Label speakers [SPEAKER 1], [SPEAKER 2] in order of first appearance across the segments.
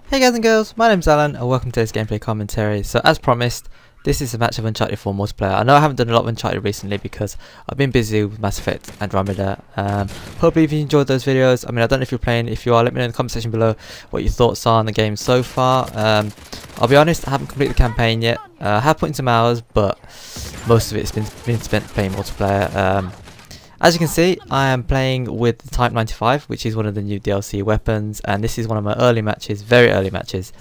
[SPEAKER 1] Hey guys and girls, my name's Alan and welcome to this gameplay commentary. So as promised, this is a match of Uncharted 4 multiplayer. I know I haven't done a lot of Uncharted recently because I've been busy with Mass Effect Andromeda. Hopefully if you enjoyed those videos, I don't know if you're playing, if you are, let me know in the comment section below what your thoughts are on the game so far. I'll be honest, I haven't completed the campaign yet. I have put in some hours, but most of it's been spent playing multiplayer. As you can see, I am playing with the Type-95, which is one of the new DLC weapons, and this is one of my early matches, very early matches.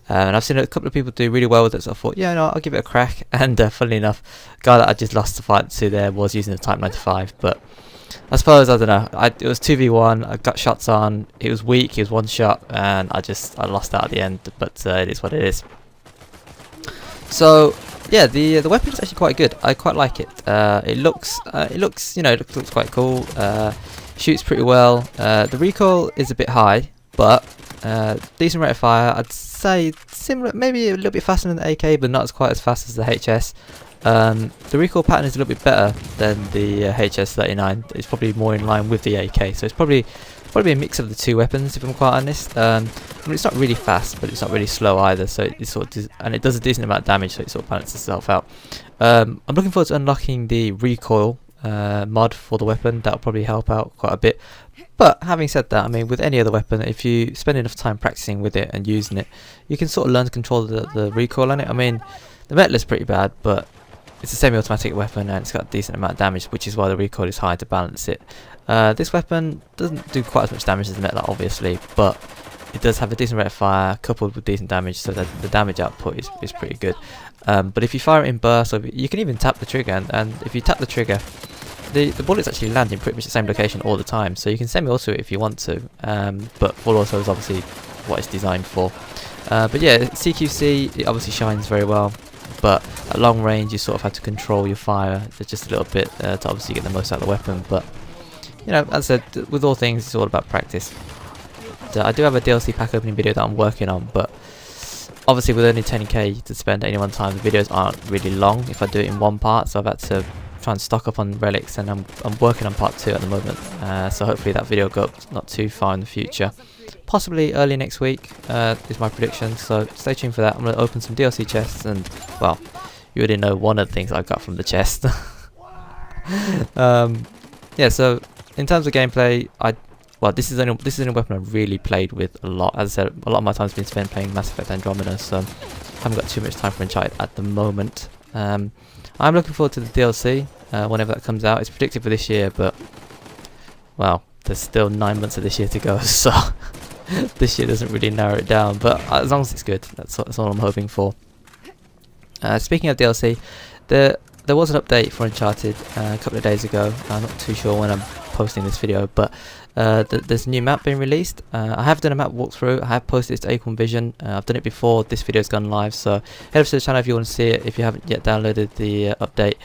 [SPEAKER 1] And I've seen a couple of people do really well with it, so I thought, yeah, no, I'll give it a crack. And funnily enough, the guy that I just lost the fight to there was using the Type-95, but I suppose, I don't know, it was 2v1, I got shots on, it was weak, it was one shot, and I lost out at the end, but it is what it is. So yeah, the weapon is actually quite good. I quite like it. It looks quite cool. Shoots pretty well. The recoil is a bit high, but decent rate of fire. I'd say similar, maybe a little bit faster than the AK, but not quite as fast as the HS. The recoil pattern is a little bit better than the HS-39. It's probably more in line with the AK, so it's probably a mix of the two weapons, if I'm quite honest. It's not really fast, but it's not really slow either, so it sort of and it does a decent amount of damage, so it sort of balances itself out. I'm looking forward to unlocking the recoil mod for the weapon. That'll probably help out quite a bit. But having said that, with any other weapon, if you spend enough time practicing with it and using it, you can sort of learn to control the recoil on it. The metal is pretty bad, but it's a semi-automatic weapon and it's got a decent amount of damage, which is why the recoil is high to balance it. This weapon doesn't do quite as much damage as the metal, obviously, but it does have a decent rate of fire coupled with decent damage, so that the damage output is pretty good. But if you fire it in bursts, or you can even tap the trigger, and if you tap the trigger, the bullets actually land in pretty much the same location all the time, so you can semi-auto it if you want to, but full auto is obviously what it's designed for. But yeah, CQC, it obviously shines very well, but at long range you sort of have to control your fire just a little bit to obviously get the most out of the weapon. But as I said, with all things, it's all about practice. I do have a DLC pack opening video that I'm working on, but obviously with only 10k to spend at any one time, the videos aren't really long if I do it in one part, so I've had to try and stock up on relics, and I'm working on part 2 at the moment, so hopefully that video will go up not too far in the future. Possibly early next week is my prediction, so stay tuned for that. I'm going to open some DLC chests, and well, you already know one of the things I got from the chest. Yeah, so in terms of gameplay, this is a weapon I've really played with a lot. As I said, a lot of my time's been spent playing Mass Effect Andromeda, so I haven't got too much time for Uncharted at the moment. I'm looking forward to the DLC whenever that comes out. It's predicted for this year, but well, there's still 9 months of this year to go, so this year doesn't really narrow it down. But as long as it's good, that's all I'm hoping for. Speaking of DLC, there was an update for Uncharted a couple of days ago. I'm not too sure when I'm posting this video, but there's a new map being released. I have done a map walkthrough. I have posted it to Acorn Vision. I've done it before this video's gone live, so head over to the channel if you want to see it, if you haven't yet downloaded the update.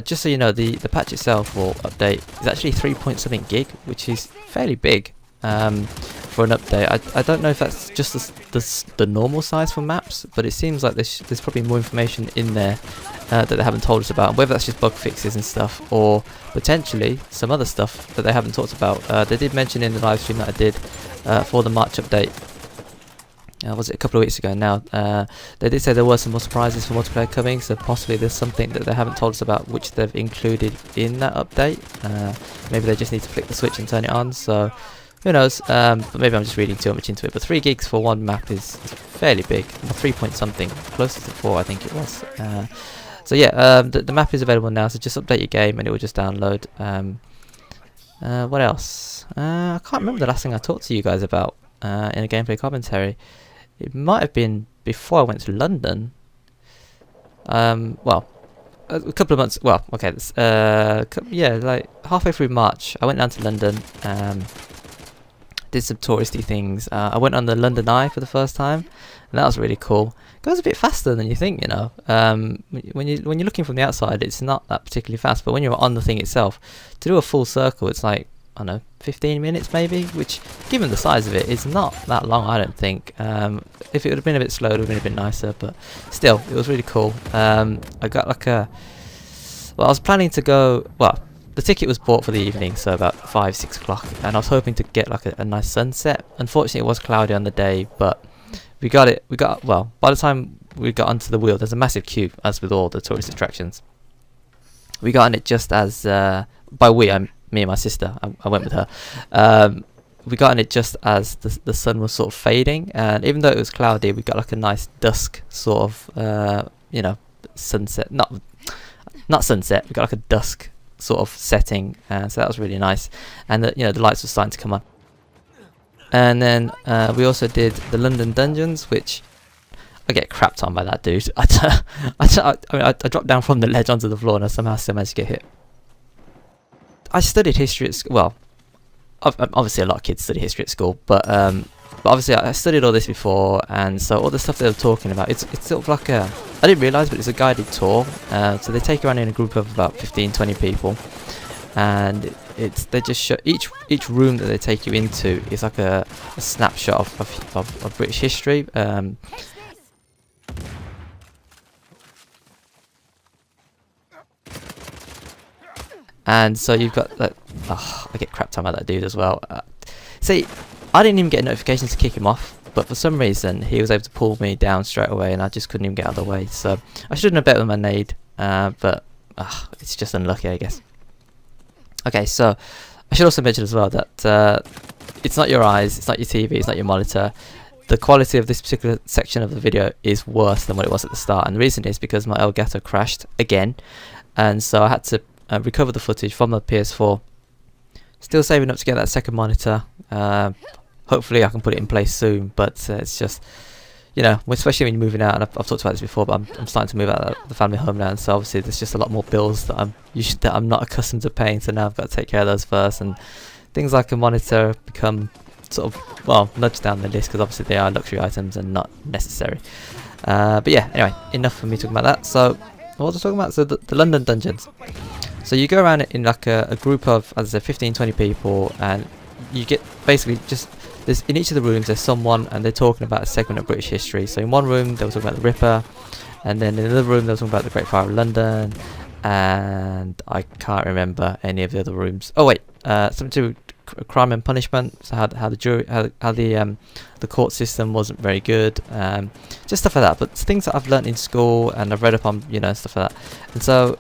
[SPEAKER 1] Just so you know, the patch itself, or update, is actually 3 point something gig, which is fairly big for an update. I don't know if that's just the normal size for maps, but it seems like there's probably more information in there that they haven't told us about, whether that's just bug fixes and stuff, or potentially some other stuff that they haven't talked about. They did mention in the live stream that I did for the March update, was it a couple of weeks ago now, they did say there were some more surprises for multiplayer coming, so possibly there's something that they haven't told us about which they've included in that update. Maybe they just need to flick the switch and turn it on, so who knows. But maybe I'm just reading too much into it, but 3 gigs for one map is fairly big. 3 point something, closer to 4 I think it was. So yeah, the map is available now, so just update your game and it will just download. What else? I can't remember the last thing I talked to you guys about in a gameplay commentary. It might have been before I went to London. Well, a couple of months. Well, okay. Yeah, like halfway through March, I went down to London. Did some touristy things. I went on the London Eye for the first time, and that was really cool. It goes a bit faster than you think, when you're looking from the outside, it's not that particularly fast, but when you're on the thing itself, to do a full circle, it's like, I don't know, 15 minutes maybe, which, given the size of it, is not that long, I don't think. If it would have been a bit slower, it would have been a bit nicer, but still, it was really cool. I got like I was planning to go, well, the ticket was bought for the evening, so about 5-6 o'clock, and I was hoping to get like a nice sunset. Unfortunately, it was cloudy on the day, but We got it. Well, by the time we got onto the wheel, there's a massive queue, as with all the tourist attractions. We got on it just as, by we, me and my sister, I went with her. We got on it just as the sun was sort of fading, and even though it was cloudy, we got like a nice dusk sort of, you know, sunset. Not sunset. We got like a dusk sort of setting, so that was really nice. And you know, the lights were starting to come on. And then we also did the London dungeons, which I get crapped on by that dude. I dropped down from the ledge onto the floor, and I somehow still managed to get hit. I studied history at school. Well, obviously a lot of kids study history at school, but obviously I studied all this before, and so all the stuff they were talking about, it's sort of like a, I didn't realise, but it's a guided tour. So they take you around in a group of about 15-20 people, and they just show each room that they take you into is like a snapshot of British history. And so you've got that. Oh, I get crapped on by that dude as well. See, I didn't even get a notification to kick him off, but for some reason he was able to pull me down straight away, and I just couldn't even get out of the way. So I shouldn't have bet with my nade, but it's just unlucky, I guess. Okay, so I should also mention as well that it's not your eyes, it's not your TV, it's not your monitor. The quality of this particular section of the video is worse than what it was at the start, and the reason is because my Elgato crashed again, and so I had to recover the footage from the PS4. Still saving up to get that second monitor. Hopefully I can put it in place soon, but it's just, you know, especially when you're moving out, and I've talked about this before, but I'm starting to move out of the family home now, and so obviously there's just a lot more bills that I'm not accustomed to paying, so now I've got to take care of those first, and things like a monitor become sort of, well, nudged down the list, because obviously they are luxury items and not necessary. But yeah, anyway, enough for me talking about that. So what was I talking about? So the London dungeons. So you go around in like a group of, as I said, 15-20 people, and you get basically just, in each of the rooms there's someone, and they're talking about a segment of British history. So in one room they were talking about the Ripper, and then in another room they were talking about the Great Fire of London, and I can't remember any of the other rooms. Oh wait, something to do with crime and punishment. So how the jury, how the court system wasn't very good, just stuff like that. But things that I've learnt in school and I've read up on, you know, stuff like that. And so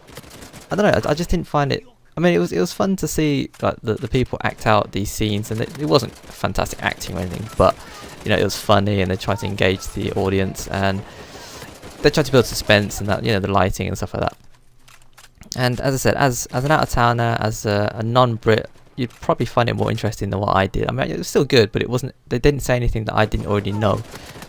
[SPEAKER 1] I don't know, I just didn't find it. I mean, it was fun to see like the people act out these scenes, and it wasn't fantastic acting or anything, but you know, it was funny, and they tried to engage the audience, and they tried to build suspense, and that, you know, the lighting and stuff like that. And as I said, as an out of towner, as a non-Brit, you'd probably find it more interesting than what I did. I mean, it was still good, but it wasn't. They didn't say anything that I didn't already know,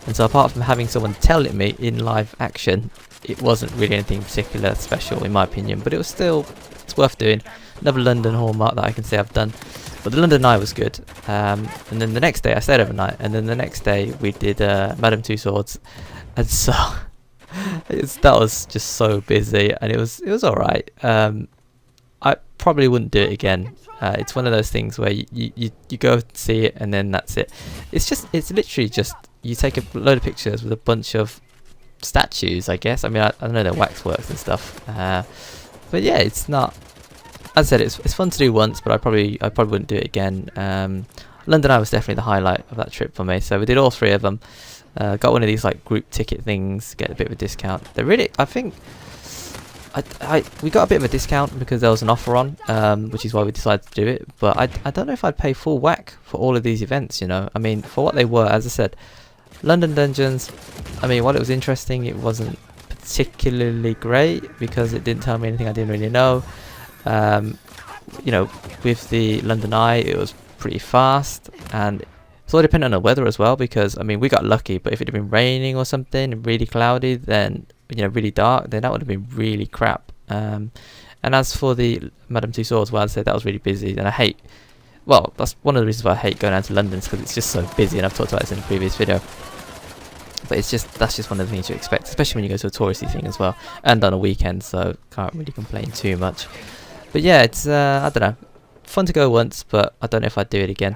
[SPEAKER 1] and so apart from having someone tell it me in live action, it wasn't really anything particular special in my opinion. But it was still, it's worth doing. Another London hallmark that I can say I've done. But the London night was good. And then the next day I stayed overnight, and then the next day we did Madame Two Swords, and so that was just so busy, and it was all right. I probably wouldn't do it again. It's one of those things where you go see it and then that's it. It's literally just you take a load of pictures with a bunch of statues, I guess. I mean, I know they're waxworks and stuff, but yeah, it's not. As I said, it's fun to do once, but I probably wouldn't do it again. London Eye was definitely the highlight of that trip for me. So we did all three of them. Got one of these like group ticket things, get a bit of a discount. They're really, I think, we got a bit of a discount because there was an offer on, which is why we decided to do it. But I don't know if I'd pay full whack for all of these events. You know, I mean, for what they were, as I said, London Dungeons. I mean, while it was interesting, it wasn't particularly great because it didn't tell me anything I didn't really know. You know, with the London Eye, it was pretty fast, and it's all dependent on the weather as well, because I mean, we got lucky, but if it had been raining or something, really cloudy, then, you know, really dark, then that would have been really crap. And as for the Madame Two Swords, well, I said that was really busy, and I hate, well, that's one of the reasons why I hate going down to London, because it's just so busy, and I've talked about this in a previous video. But it's just, that's just one of the things you expect, especially when you go to a touristy thing as well, and on a weekend, so can't really complain too much. But yeah, it's, I don't know, fun to go once, but I don't know if I'd do it again.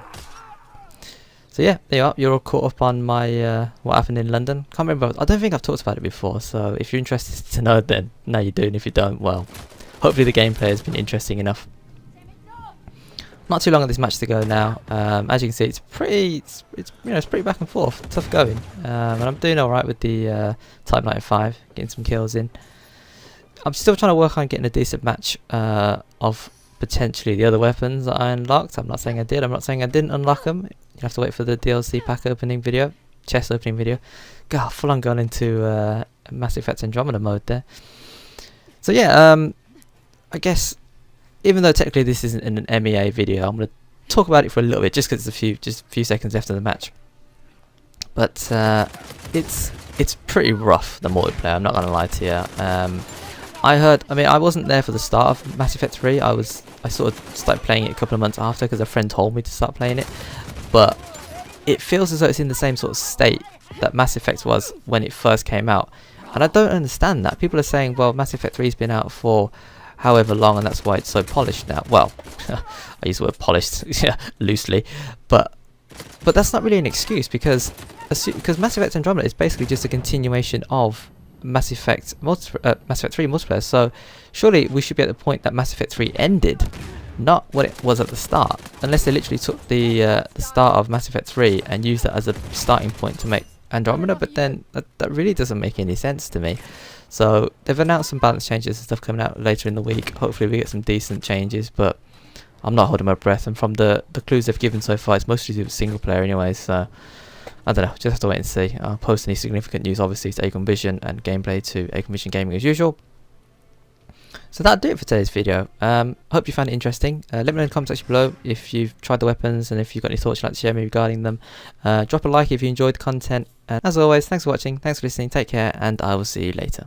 [SPEAKER 1] So yeah, there you are, you're all caught up on my, what happened in London. Can't remember, I don't think I've talked about it before, so if you're interested to know, then now you do, and if you don't, well, hopefully the gameplay has been interesting enough. not too long of this match to go now. As you can see, it's pretty back and forth, tough going. And I'm doing all right with the Type-95, getting some kills in. I'm still trying to work on getting a decent match of potentially the other weapons that I unlocked. I'm not saying I did. I'm not saying I didn't unlock them. You have to wait for the DLC pack opening video, chest opening video. God, full on gone into Mass Effect Andromeda mode there. So yeah, I guess even though technically this isn't an MEA video, I'm going to talk about it for a little bit, just because it's a few seconds after the match. But it's pretty rough, the multiplayer. I'm not going to lie to you. I wasn't there for the start of Mass Effect 3. I sort of started playing it a couple of months after because a friend told me to start playing it. But it feels as though it's in the same sort of state that Mass Effect was when it first came out. And I don't understand that. People are saying, well, Mass Effect 3's been out for however long and that's why it's so polished now. Well, I use the word polished loosely. But that's not really an excuse because Mass Effect Andromeda is basically just a continuation of Mass Effect 3 multiplayer, so surely we should be at the point that Mass Effect 3 ended, not what it was at the start, unless they literally took the start of Mass Effect 3 and used that as a starting point to make Andromeda, but then that really doesn't make any sense to me. So they've announced some balance changes and stuff coming out later in the week. Hopefully we get some decent changes, but I'm not holding my breath, and from the clues they've given so far, it's mostly to do with single player anyway, so I don't know, just have to wait and see. I'll post any significant news obviously to Acorn Vision and gameplay to Acorn Vision Gaming as usual. So that'll do it for today's video. Hope you found it interesting. Let me know in the comment section below if you've tried the weapons and if you've got any thoughts you'd like to share me regarding them. Drop a like if you enjoyed the content. And as always, thanks for watching, thanks for listening, take care, and I will see you later.